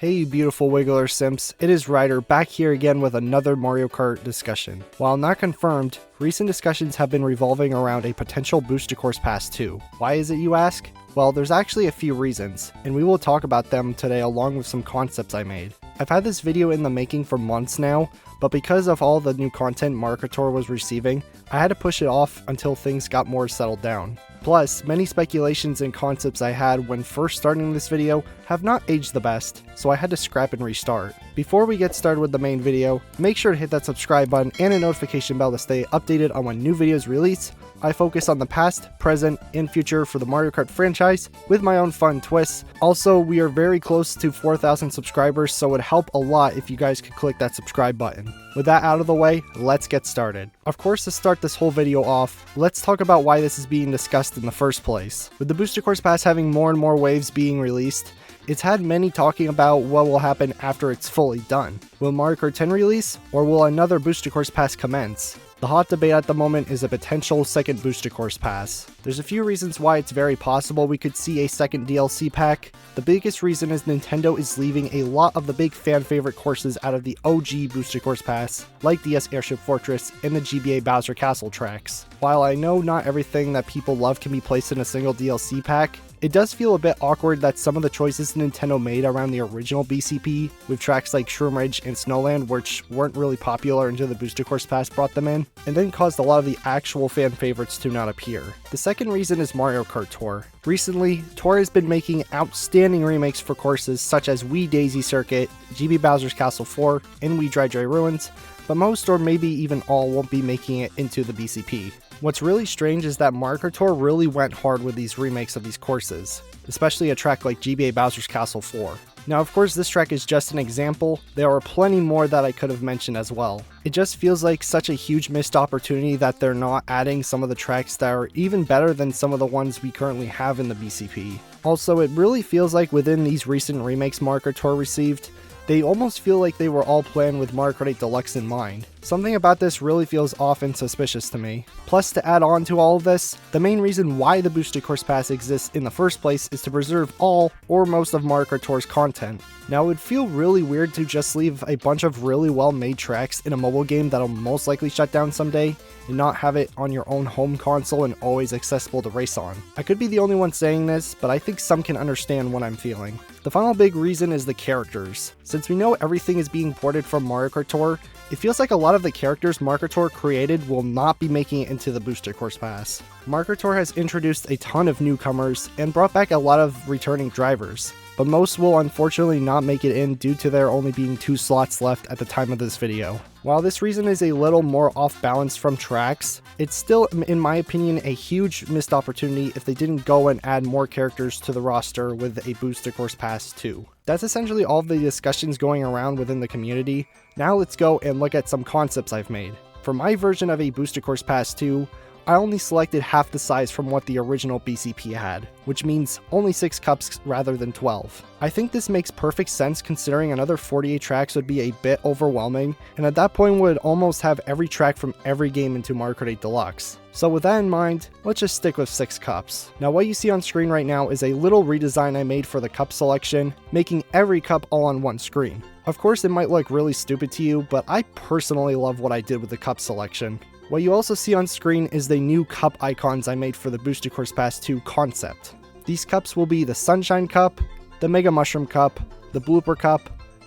Hey you beautiful Wiggler Simps, it is Ryder back here again with another Mario Kart discussion. While not confirmed, recent discussions have been revolving around a potential Booster Course Pass 2. Why is it, you ask? Well, there's actually a few reasons, and we will talk about them today along with some concepts I made. I've had this video in the making for months now, but because of all the new content Mario Kart was receiving, I had to push it off until things got more settled down. Plus, many speculations and concepts I had when first starting this video have not aged the best, so I had to scrap and restart. Before we get started with the main video, make sure to hit that subscribe button and a notification bell to stay updated on when new videos release. I focus on the past, present, and future for the Mario Kart franchise with my own fun twists. Also, we are very close to 4,000 subscribers, so it would help a lot if you guys could click that subscribe button. With that out of the way, let's get started. Of course, to start this whole video off, let's talk about why this is being discussed in the first place. With the Booster Course Pass having more and more waves being released, it's had many talking about what will happen after it's fully done. Will Mario Kart 10 release, or will another Booster Course Pass commence? The hot debate at the moment is a potential second Booster Course Pass. There's a few reasons why it's very possible we could see a second DLC pack. The biggest reason is Nintendo is leaving a lot of the big fan favorite courses out of the OG Booster Course Pass, like DS Airship Fortress and the GBA Bowser Castle tracks. While I know not everything that people love can be placed in a single DLC pack, it does feel a bit awkward that some of the choices Nintendo made around the original BCP, with tracks like Shroom Ridge and Snowland which weren't really popular until the Booster Course Pass brought them in, and then caused a lot of the actual fan favorites to not appear. The second reason is Mario Kart Tour. Recently, Tour has been making outstanding remakes for courses such as Wii Daisy Circuit, GB Bowser's Castle 4, and Wii Dry Dry Ruins, but most or maybe even all won't be making it into the BCP. What's really strange is that Mario Kart Tour really went hard with these remakes of these courses, especially a track like GBA Bowser's Castle 4. Now of course this track is just an example, there are plenty more that I could have mentioned as well. It just feels like such a huge missed opportunity that they're not adding some of the tracks that are even better than some of the ones we currently have in the BCP. Also, it really feels like within these recent remakes Mario Kart Tour received, they almost feel like they were all planned with Mario Kart 8 Deluxe in mind. Something about this really feels off and suspicious to me. Plus, to add on to all of this, the main reason why the Booster Course Pass exists in the first place is to preserve all or most of Mario Kart Tour's content. Now, it would feel really weird to just leave a bunch of really well-made tracks in a mobile game that'll most likely shut down someday, and not have it on your own home console and always accessible to race on. I could be the only one saying this, but I think some can understand what I'm feeling. The final big reason is the characters. Since we know everything is being ported from Mario Kart Tour, it feels like a lot of the characters Mario Kart Tour created will not be making it into the Booster Course Pass. Mario Kart Tour has introduced a ton of newcomers and brought back a lot of returning drivers, but most will unfortunately not make it in due to there only being 2 slots left at the time of this video. While this reason is a little more off balance from tracks, it's still, in my opinion, a huge missed opportunity if they didn't go and add more characters to the roster with a Booster Course Pass 2. That's essentially all of the discussions going around within the community. Now let's go and look at some concepts I've made. For my version of a Booster Course Pass 2, I only selected half the size from what the original BCP had, which means only 6 cups rather than 12. I think this makes perfect sense considering another 48 tracks would be a bit overwhelming, and at that point would almost have every track from every game into Mario Kart 8 Deluxe. So with that in mind, let's just stick with 6 cups. Now what you see on screen right now is a little redesign I made for the cup selection, making every cup all on one screen. Of course it might look really stupid to you, but I personally love what I did with the cup selection. What you also see on screen is the new cup icons I made for the Booster Course Pass 2 concept. These cups will be the Sunshine Cup, the Mega Mushroom Cup, the Blooper Cup,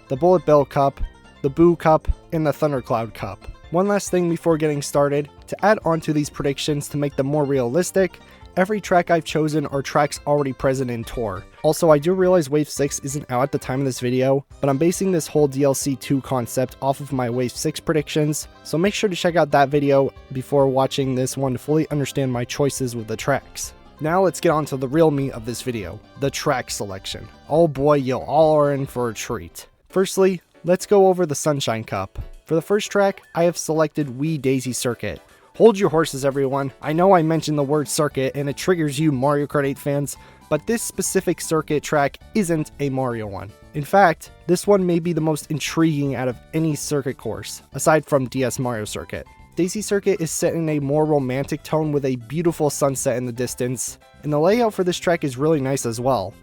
the Bullet Bill Cup, the Boo Cup, and the Thundercloud Cup. One last thing before getting started, to add on to these predictions to make them more realistic, every track I've chosen are tracks already present in Tour. Also, I do realize Wave 6 isn't out at the time of this video, but I'm basing this whole DLC 2 concept off of my Wave 6 predictions, so make sure to check out that video before watching this one to fully understand my choices with the tracks. Now let's get on to the real meat of this video, the track selection. Oh boy, you all are in for a treat. Firstly, let's go over the Sunshine Cup. For the first track, I have selected Wii Daisy Circuit. Hold your horses everyone, I know I mentioned the word circuit and it triggers you Mario Kart 8 fans, but this specific circuit track isn't a Mario one. In fact, this one may be the most intriguing out of any circuit course, aside from DS Mario Circuit. Daisy Circuit is set in a more romantic tone with a beautiful sunset in the distance, and the layout for this track is really nice as well.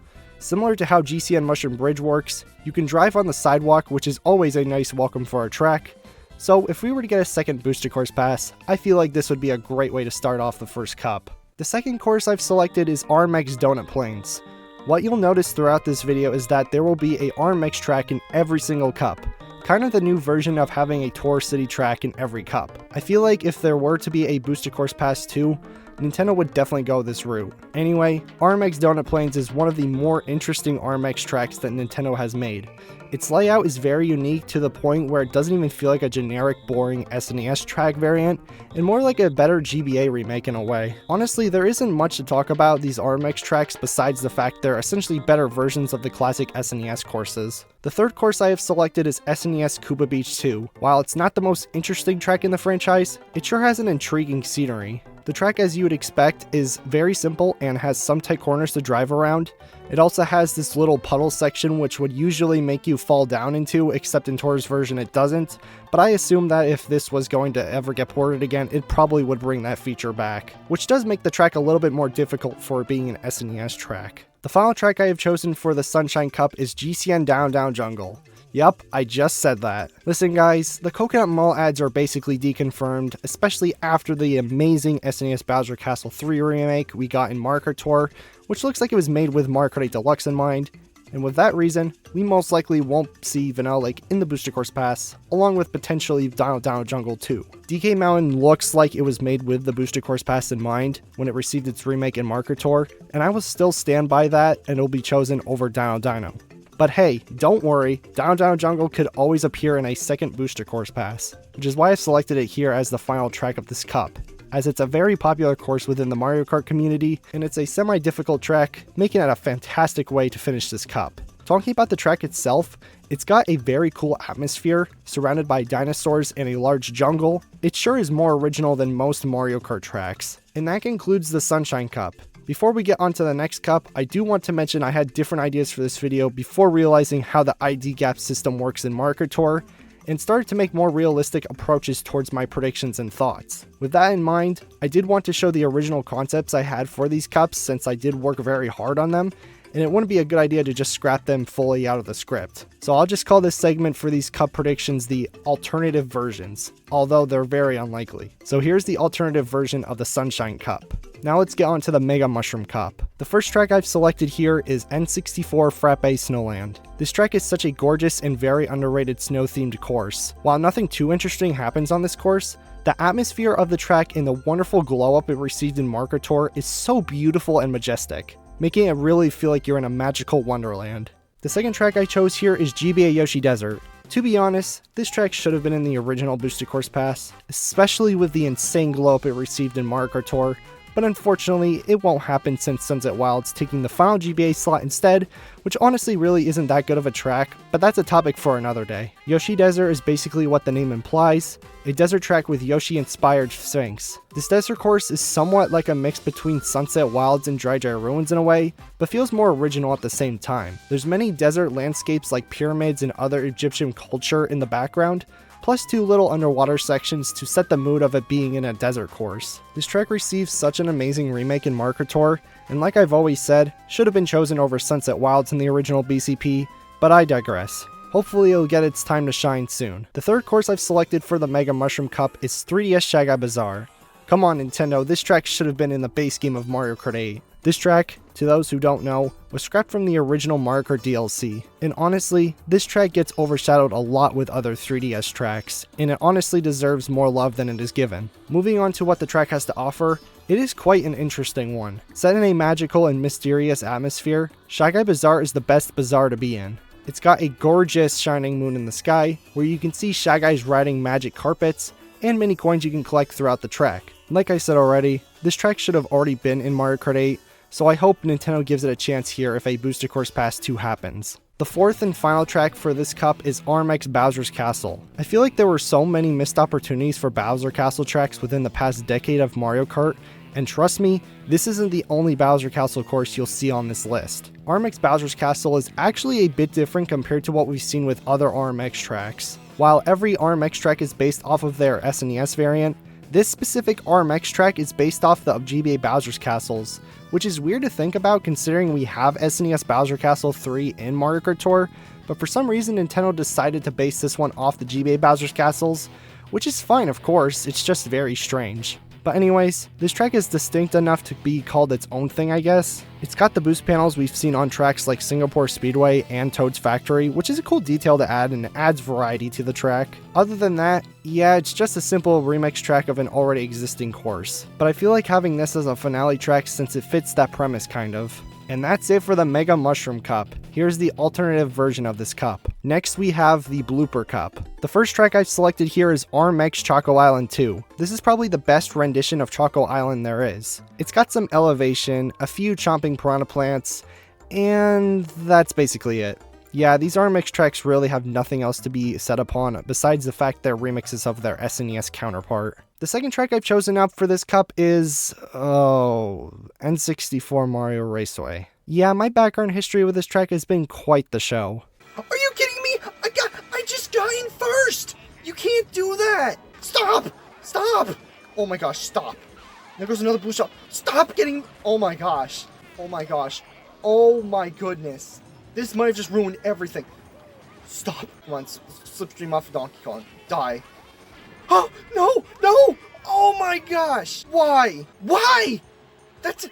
Similar to how GCN Mushroom Bridge works, you can drive on the sidewalk, which is always a nice welcome for a track. So if we were to get a second booster course pass, I feel like this would be a great way to start off the first cup. The second course I've selected is RMX Donut Plains. What you'll notice throughout this video is that there will be a RMX track in every single cup. Kind of the new version of having a Tour City track in every cup. I feel like if there were to be a Booster Course Pass 2, Nintendo would definitely go this route. Anyway, RMX Donut Plains is one of the more interesting RMX tracks that Nintendo has made. Its layout is very unique to the point where it doesn't even feel like a generic, boring SNES track variant, and more like a better GBA remake in a way. Honestly, there isn't much to talk about these RMX tracks besides the fact they're essentially better versions of the classic SNES courses. The third course I have selected is SNES Koopa Beach 2. While it's not the most interesting track in the franchise, it sure has an intriguing scenery. The track, as you would expect, is very simple and has some tight corners to drive around. It also has this little puddle section which would usually make you fall down into, except in Tour's version it doesn't, but I assume that if this was going to ever get ported again, it probably would bring that feature back, which does make the track a little bit more difficult for being an SNES track. The final track I have chosen for the Sunshine Cup is GCN Down Down Jungle. Yup, I just said that. Listen guys, the Coconut Mall ads are basically deconfirmed, especially after the amazing SNES Bowser Castle 3 remake we got in Mario Kart Tour, which looks like it was made with Mario Kart 8 Deluxe in mind, and with that reason, we most likely won't see Vanilla Lake in the Booster Course Pass, along with potentially Down Down Jungle 2. DK Mountain looks like it was made with the Booster Course Pass in mind when it received its remake in Mario Kart Tour, and I will still stand by that and it'll be chosen over Dino Dino. But hey, don't worry, Down Down Jungle could always appear in a second Booster Course Pass, which is why I selected it here as the final track of this cup, as it's a very popular course within the Mario Kart community, and it's a semi-difficult track, making it a fantastic way to finish this cup. Talking about the track itself, it's got a very cool atmosphere, surrounded by dinosaurs and a large jungle. It sure is more original than most Mario Kart tracks, and that concludes the Sunshine Cup. Before we get on to the next cup, I do want to mention I had different ideas for this video before realizing how the ID gap system works in Mario Kart Tour, and started to make more realistic approaches towards my predictions and thoughts. With that in mind, I did want to show the original concepts I had for these cups since I did work very hard on them, and it wouldn't be a good idea to just scrap them fully out of the script. So I'll just call this segment for these cup predictions the alternative versions, although they're very unlikely. So here's the alternative version of the Sunshine Cup. Now let's get on to the Mega Mushroom Cup. The first track I've selected here is N64 Frappe Snowland. This track is such a gorgeous and very underrated snow-themed course. While nothing too interesting happens on this course, the atmosphere of the track and the wonderful glow-up it received in Mario Kart Tour is so beautiful and majestic, making it really feel like you're in a magical wonderland. The second track I chose here is GBA Yoshi Desert. To be honest, this track should have been in the original Booster Course Pass, especially with the insane glow-up it received in Mario Kart Tour, but unfortunately it won't happen since Sunset Wild's taking the final GBA slot instead, which honestly really isn't that good of a track, but that's a topic for another day. Yoshi Desert is basically what the name implies, a desert track with Yoshi-inspired Sphinx. This desert course is somewhat like a mix between Sunset Wilds and Dry Dry Ruins in a way, but feels more original at the same time. There's many desert landscapes like pyramids and other Egyptian culture in the background, plus two little underwater sections to set the mood of it being in a desert course. This track received such an amazing remake in Mario Kart Tour, and like I've always said, should have been chosen over Sunset Wilds in the original BCP, but I digress. Hopefully it'll get its time to shine soon. The third course I've selected for the Mega Mushroom Cup is 3DS Shy Guy Bazaar. Come on Nintendo, this track should have been in the base game of Mario Kart 8. This track, to those who don't know, was scrapped from the original Mario Kart DLC, and honestly, this track gets overshadowed a lot with other 3DS tracks, and it honestly deserves more love than it is given. Moving on to what the track has to offer, it is quite an interesting one. Set in a magical and mysterious atmosphere, Shy Guy Bazaar is the best bazaar to be in. It's got a gorgeous shining moon in the sky, where you can see Shy Guys riding magic carpets, and mini coins you can collect throughout the track. Like I said already, this track should have already been in Mario Kart 8, so I hope Nintendo gives it a chance here if a Booster Course Pass 2 happens. The fourth and final track for this cup is RMX Bowser's Castle. I feel like there were so many missed opportunities for Bowser Castle tracks within the past decade of Mario Kart, and trust me, this isn't the only Bowser Castle course you'll see on this list. RMX Bowser's Castle is actually a bit different compared to what we've seen with other RMX tracks. While every RMX track is based off of their SNES variant, This specific RMX track is based off the GBA Bowser's Castles, which is weird to think about considering we have SNES Bowser Castle 3 in Mario Kart Tour, but for some reason Nintendo decided to base this one off the GBA Bowser's Castles, which is fine of course, it's just very strange. But anyways, this track is distinct enough to be called its own thing, I guess. It's got the boost panels we've seen on tracks like Singapore Speedway and Toad's Factory, which is a cool detail to add and adds variety to the track. Other than that, yeah, it's just a simple remix track of an already existing course. But I feel like having this as a finale track since it fits that premise kind of. And that's it for the Mega Mushroom Cup. Here's the alternative version of this cup. Next we have the Blooper Cup. The first track I've selected here is RMX Choco Island 2. This is probably the best rendition of Choco Island there is. It's got some elevation, a few chomping piranha plants, and that's basically it. Yeah, these RMX tracks really have nothing else to be said upon besides the fact they're remixes of their SNES counterpart. The second track I've chosen up for this cup is, N64 Mario Raceway. Yeah, my background history with this track has been quite the show. Are you kidding me? I just got in first! You can't do that! Stop! Stop! Oh my gosh, stop. There goes another boost shot. Stop getting, oh my gosh. Oh my gosh. Oh my goodness. This might have just ruined everything. Stop. Come on, slipstream off of Donkey Kong. Die. Oh, no, no! Oh my gosh! Why? Why? That's...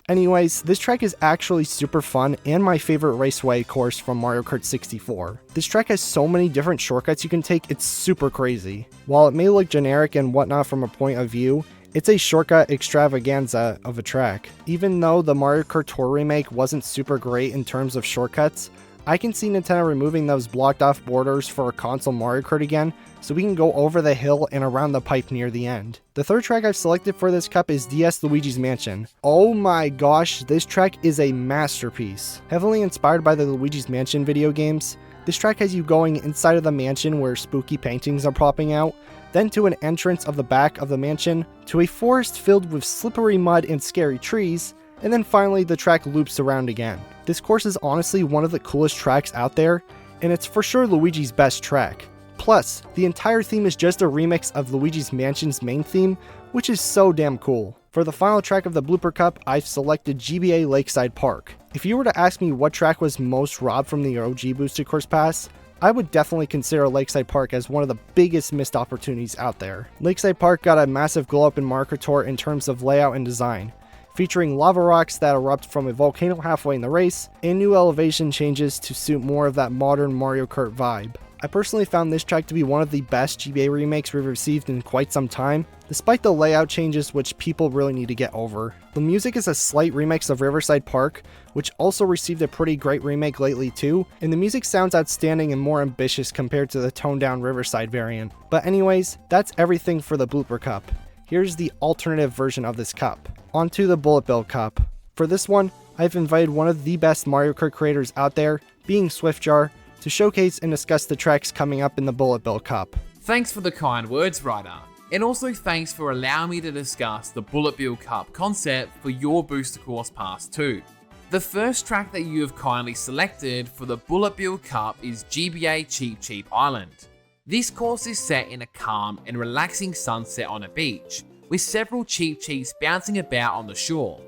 Anyways, this track is actually super fun and my favorite raceway course from Mario Kart 64. This track has so many different shortcuts you can take, it's super crazy. While it may look generic and whatnot from a point of view, it's a shortcut extravaganza of a track. Even though the Mario Kart Tour remake wasn't super great in terms of shortcuts, I can see Nintendo removing those blocked off borders for a console Mario Kart again, so we can go over the hill and around the pipe near the end. The third track I've selected for this cup is DS Luigi's Mansion. Oh my gosh, this track is a masterpiece. Heavily inspired by the Luigi's Mansion video games, this track has you going inside of the mansion where spooky paintings are popping out, then to an entrance of the back of the mansion, to a forest filled with slippery mud and scary trees, and then finally the track loops around again. This course is honestly one of the coolest tracks out there, and it's for sure Luigi's best track. Plus, the entire theme is just a remix of Luigi's Mansion's main theme, which is so damn cool. For the final track of the Blooper Cup, I've selected GBA Lakeside Park. If you were to ask me what track was most robbed from the OG Boosted Course Pass, I would definitely consider Lakeside Park as one of the biggest missed opportunities out there. Lakeside Park got a massive glow up in Mario Kart Tour in terms of layout and design, featuring lava rocks that erupt from a volcano halfway in the race, and new elevation changes to suit more of that modern Mario Kart vibe. I personally found this track to be one of the best GBA remakes we've received in quite some time, despite the layout changes which people really need to get over. The music is a slight remix of Riverside Park, which also received a pretty great remake lately too, and the music sounds outstanding and more ambitious compared to the toned down Riverside variant. But anyways, that's everything for the Blooper Cup. Here's the alternative version of this cup. Onto the Bullet Bill Cup. For this one, I've invited one of the best Mario Kart creators out there, being Swiftjar, to showcase and discuss the tracks coming up in the Bullet Bill Cup. Thanks for the kind words, Ryder. And also thanks for allowing me to discuss the Bullet Bill Cup concept for your Booster Course Pass 2. The first track that you have kindly selected for the Bullet Bill Cup is GBA Cheep Cheep Island. This course is set in a calm and relaxing sunset on a beach, with several Cheep Cheeps bouncing about on the shore.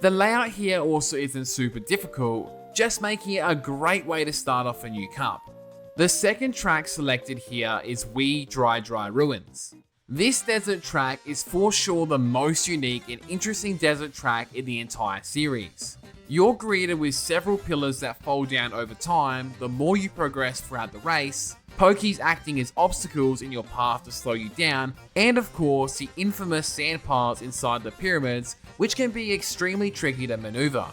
The layout here also isn't super difficult, just making it a great way to start off a new cup. The second track selected here is Wee Dry Dry Ruins. This desert track is for sure the most unique and interesting desert track in the entire series. You're greeted with several pillars that fall down over time the more you progress throughout the race, pokies acting as obstacles in your path to slow you down, and of course the infamous sand piles inside the pyramids, which can be extremely tricky to maneuver.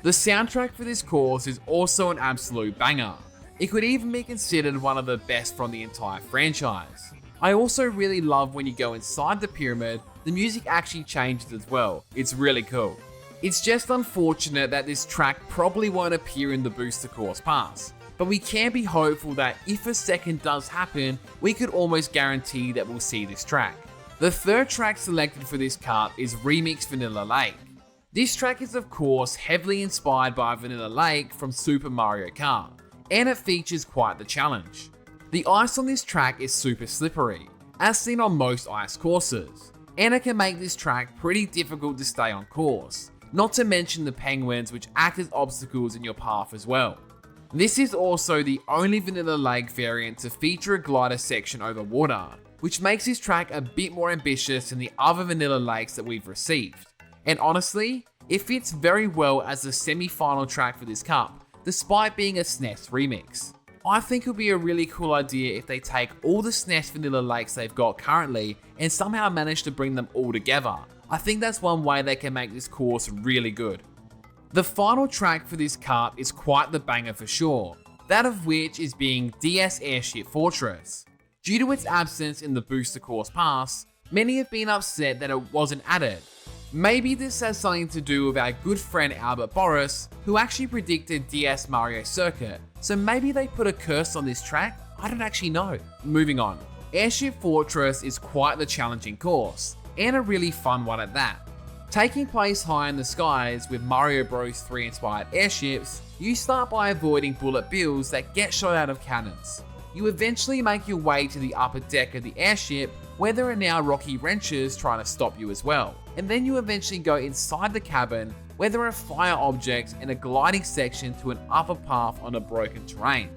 The soundtrack for this course is also an absolute banger. It could even be considered one of the best from the entire franchise. I also really love when you go inside the pyramid, the music actually changes as well. It's really cool. It's just unfortunate that this track probably won't appear in the Booster Course Pass, but we can be hopeful that if a second does happen, we could almost guarantee that we'll see this track. The third track selected for this cup is Remix Vanilla Lake. This track is of course heavily inspired by Vanilla Lake from Super Mario Kart, and it features quite the challenge. The ice on this track is super slippery, as seen on most ice courses, and it can make this track pretty difficult to stay on course, not to mention the penguins which act as obstacles in your path as well. This is also the only vanilla lake variant to feature a glider section over water, which makes this track a bit more ambitious than the other vanilla lakes that we've received. And honestly, it fits very well as the semi-final track for this cup, despite being a SNES remix. I think it would be a really cool idea if they take all the SNES vanilla lakes they've got currently and somehow manage to bring them all together. I think that's one way they can make this course really good. The final track for this cup is quite the banger for sure, that of which is being DS Airship Fortress. Due to its absence in the Booster Course Pass, many have been upset that it wasn't added. Maybe this has something to do with our good friend Albert Boris, who actually predicted DS Mario Circuit, so maybe they put a curse on this track? I don't actually know. Moving on. Airship Fortress is quite the challenging course, and a really fun one at that. Taking place high in the skies with Mario Bros 3 inspired airships, you start by avoiding bullet bills that get shot out of cannons. You eventually make your way to the upper deck of the airship, where there are now rocky wrenches trying to stop you as well. And then you eventually go inside the cabin, where there are fire objects and a gliding section to an upper path on a broken terrain.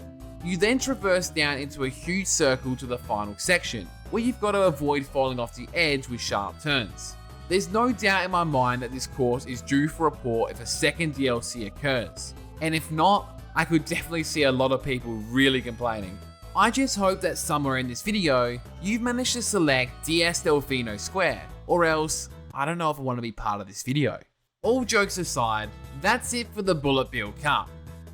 You then traverse down into a huge circle to the final section, where you've got to avoid falling off the edge with sharp turns. There's no doubt in my mind that this course is due for a port if a second DLC occurs. And if not, I could definitely see a lot of people really complaining. I just hope that somewhere in this video, you've managed to select DS Delfino Square, or else, I don't know if I want to be part of this video. All jokes aside, that's it for the Bullet Bill Cup.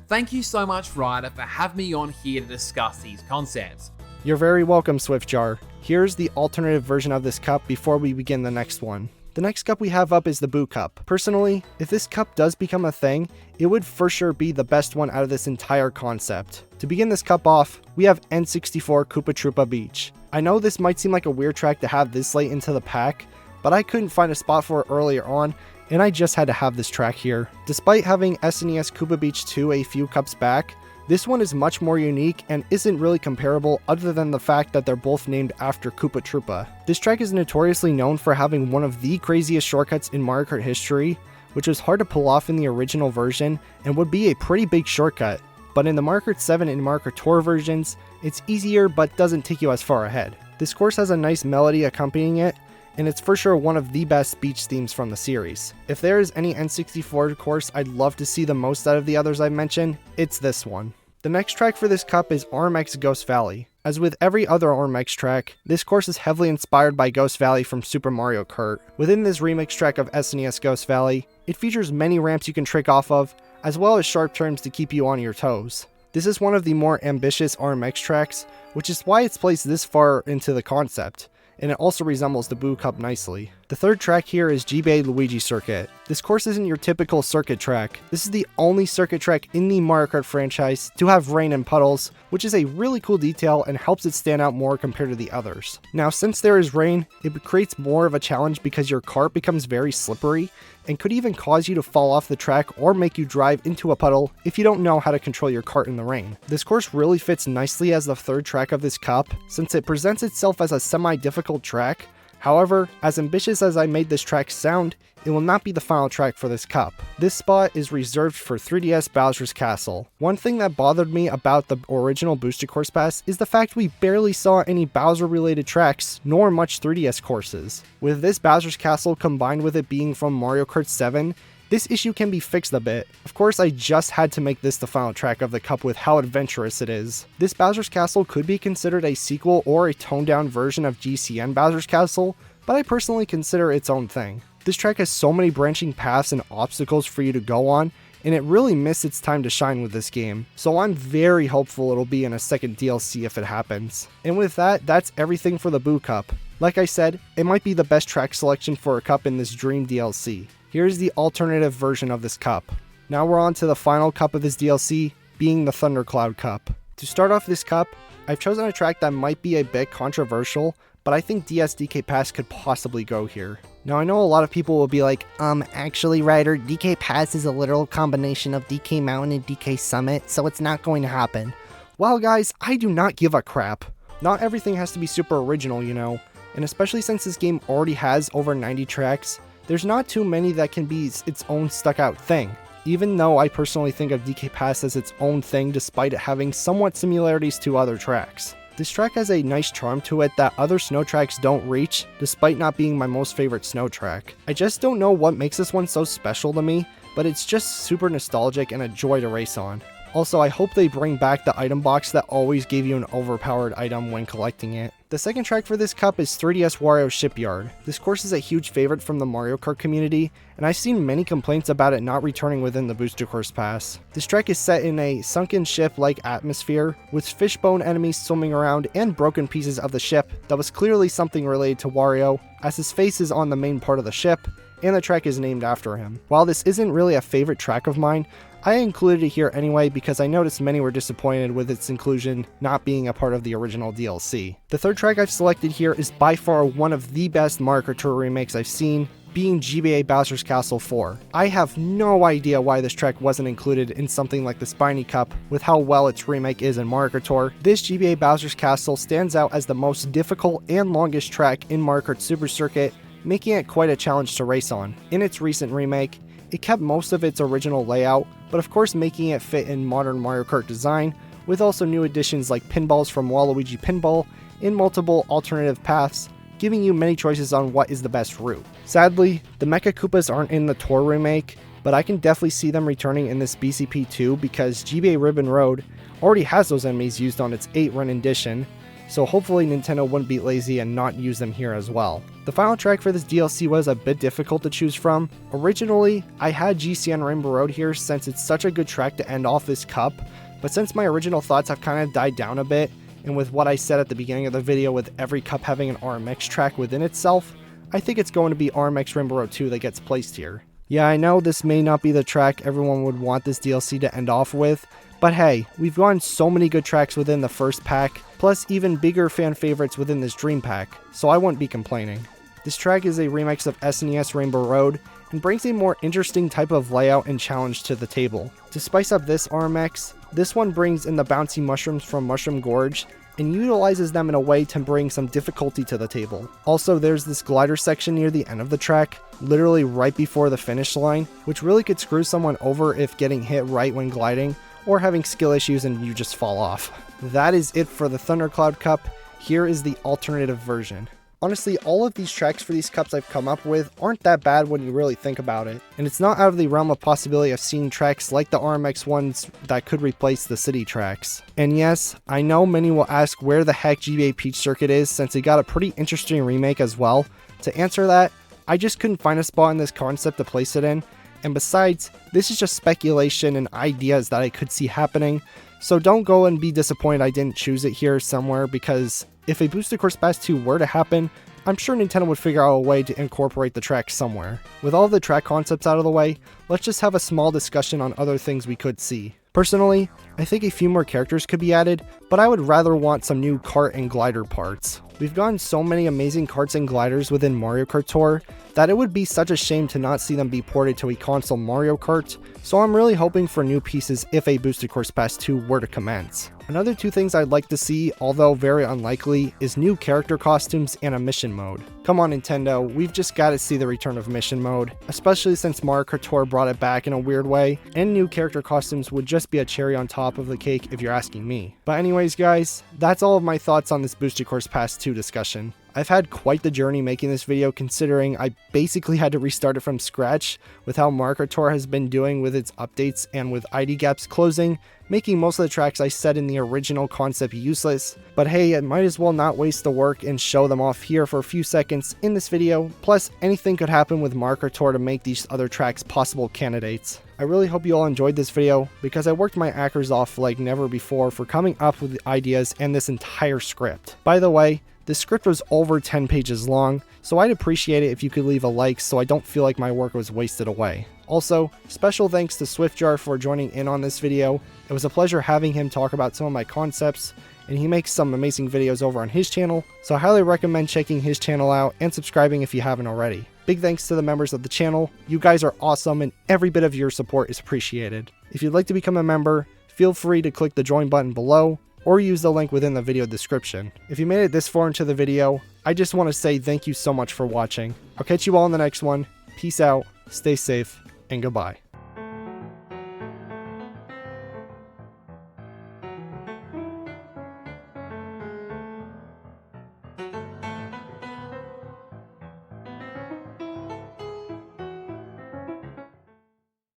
Thank you so much, Ryder, for having me on here to discuss these concepts. You're very welcome, Swiftjar. Here's the alternative version of this cup before we begin the next one. The next cup we have up is the Boo Cup. Personally, if this cup does become a thing, it would for sure be the best one out of this entire concept. To begin this cup off, we have N64 Koopa Troopa Beach. I know this might seem like a weird track to have this late into the pack, but I couldn't find a spot for it earlier on, and I just had to have this track here. Despite having SNES Koopa Beach 2 a few cups back, this one is much more unique and isn't really comparable other than the fact that they're both named after Koopa Troopa. This track is notoriously known for having one of the craziest shortcuts in Mario Kart history, which was hard to pull off in the original version and would be a pretty big shortcut. But in the Mario Kart 7 and Mario Kart Tour versions, it's easier but doesn't take you as far ahead. This course has a nice melody accompanying it, and it's for sure one of the best beach themes from the series. If there is any N64 course I'd love to see the most out of the others I've mentioned, it's this one. The next track for this cup is RMX Ghost Valley. As with every other RMX track, this course is heavily inspired by Ghost Valley from Super Mario Kart. Within this remix track of SNES Ghost Valley, it features many ramps you can trick off of, as well as sharp turns to keep you on your toes. This is one of the more ambitious RMX tracks, which is why it's placed this far into the concept, and it also resembles the Boo Cup nicely. The third track here is G-Bay Luigi Circuit. This course isn't your typical circuit track. This is the only circuit track in the Mario Kart franchise to have rain and puddles, which is a really cool detail and helps it stand out more compared to the others. Now, since there is rain, it creates more of a challenge because your kart becomes very slippery and could even cause you to fall off the track or make you drive into a puddle if you don't know how to control your kart in the rain. This course really fits nicely as the third track of this cup, since it presents itself as a semi-difficult track. However, as ambitious as I made this track sound, it will not be the final track for this cup. This spot is reserved for 3DS Bowser's Castle. One thing that bothered me about the original Booster Course Pass is the fact we barely saw any Bowser related tracks, nor much 3DS courses. With this Bowser's Castle combined with it being from Mario Kart 7, this issue can be fixed a bit. Of course, I just had to make this the final track of the cup with how adventurous it is. This Bowser's Castle could be considered a sequel or a toned down version of GCN Bowser's Castle, but I personally consider its own thing. This track has so many branching paths and obstacles for you to go on, and it really missed its time to shine with this game. So I'm very hopeful it'll be in a second DLC if it happens. And with that, that's everything for the Boo Cup. Like I said, it might be the best track selection for a cup in this Dream DLC. Here's the alternative version of this cup. Now we're on to the final cup of this DLC, being the Thundercloud Cup. To start off this cup, I've chosen a track that might be a bit controversial, but I think DS DK Pass could possibly go here. Now I know a lot of people will be like, actually Ryder, DK Pass is a literal combination of DK Mountain and DK Summit, so it's not going to happen. Well guys, I do not give a crap. Not everything has to be super original, you know, and especially since this game already has over 90 tracks, there's not too many that can be its own stuck out thing. Even though I personally think of DK Pass as its own thing despite it having somewhat similarities to other tracks. This track has a nice charm to it that other snow tracks don't reach, despite not being my most favorite snow track. I just don't know what makes this one so special to me, but it's just super nostalgic and a joy to race on. Also, I hope they bring back the item box that always gave you an overpowered item when collecting it. The second track for this cup is 3DS Wario Shipyard. This course is a huge favorite from the Mario Kart community, and I've seen many complaints about it not returning within the Booster Course Pass. This track is set in a sunken ship-like atmosphere, with fishbone enemies swimming around and broken pieces of the ship that was clearly something related to Wario, as his face is on the main part of the ship, and the track is named after him. While this isn't really a favorite track of mine, I included it here anyway because I noticed many were disappointed with its inclusion not being a part of the original DLC. The third track I've selected here is by far one of the best Mario Kart Tour remakes I've seen, being GBA Bowser's Castle 4. I have no idea why this track wasn't included in something like the Spiny Cup with how well its remake is in Mario Kart Tour. This GBA Bowser's Castle stands out as the most difficult and longest track in Mario Kart Super Circuit, making it quite a challenge to race on. In its recent remake, it kept most of its original layout, but of course making it fit in modern Mario Kart design, with also new additions like pinballs from Waluigi Pinball and multiple alternative paths, giving you many choices on what is the best route. Sadly, the Mecha Koopas aren't in the Tour remake, but I can definitely see them returning in this BCP2 because GBA Ribbon Road already has those enemies used on its 8-run edition, so hopefully Nintendo wouldn't be lazy and not use them here as well. The final track for this DLC was a bit difficult to choose from. Originally, I had GCN Rainbow Road here since it's such a good track to end off this cup, but since my original thoughts have kind of died down a bit, and with what I said at the beginning of the video with every cup having an RMX track within itself, I think it's going to be RMX Rainbow Road 2 that gets placed here. Yeah, I know this may not be the track everyone would want this DLC to end off with, but hey, we've gotten so many good tracks within the first pack, plus even bigger fan favorites within this Dream Pack, so I wouldn't be complaining. This track is a remix of SNES Rainbow Road, and brings a more interesting type of layout and challenge to the table. To spice up this RMX, this one brings in the bouncy mushrooms from Mushroom Gorge, and utilizes them in a way to bring some difficulty to the table. Also, there's this glider section near the end of the track, literally right before the finish line, which really could screw someone over if getting hit right when gliding, or having skill issues and you just fall off. That is it for the Thundercloud Cup. Here is the alternative version. Honestly, all of these tracks for these cups I've come up with aren't that bad when you really think about it, and it's not out of the realm of possibility of seeing tracks like the RMX ones that could replace the city tracks. And yes, I know many will ask where the heck GBA Peach Circuit is since it got a pretty interesting remake as well. To answer that, I just couldn't find a spot in this concept to place it in, and besides, this is just speculation and ideas that I could see happening, so don't go and be disappointed I didn't choose it here somewhere, because if a Booster Course Pass 2 were to happen, I'm sure Nintendo would figure out a way to incorporate the track somewhere. With all of the track concepts out of the way, let's just have a small discussion on other things we could see. Personally, I think a few more characters could be added, but I would rather want some new kart and glider parts. We've gotten so many amazing karts and gliders within Mario Kart Tour that it would be such a shame to not see them be ported to a console Mario Kart, so I'm really hoping for new pieces if a Booster Course Pass 2 were to commence. Another two things I'd like to see, although very unlikely, is new character costumes and a mission mode. Come on Nintendo, we've just got to see the return of mission mode, especially since Mario Kart Tour brought it back in a weird way, and new character costumes would just be a cherry on top of the cake if you're asking me. But anyways guys, that's all of my thoughts on this Booster Course Pass 2 discussion. I've had quite the journey making this video considering I basically had to restart it from scratch with how Mario Kart Tour has been doing with its updates and with ID gaps closing, making most of the tracks I said in the original concept useless. But hey, I might as well not waste the work and show them off here for a few seconds in this video, plus anything could happen with Mario Kart Tour to make these other tracks possible candidates. I really hope you all enjoyed this video because I worked my actors off like never before for coming up with the ideas and this entire script. By the way, the script was over 10 pages long, so I'd appreciate it if you could leave a like so I don't feel like my work was wasted away. Also, special thanks to Swiftjar for joining in on this video. It was a pleasure having him talk about some of my concepts, and he makes some amazing videos over on his channel, so I highly recommend checking his channel out and subscribing if you haven't already. Big thanks to the members of the channel. You guys are awesome and every bit of your support is appreciated. If you'd like to become a member, feel free to click the join button below. or use the link within the video description. If you made it this far into the video, I just want to say thank you so much for watching. I'll catch you all in the next one. Peace out, stay safe, and goodbye.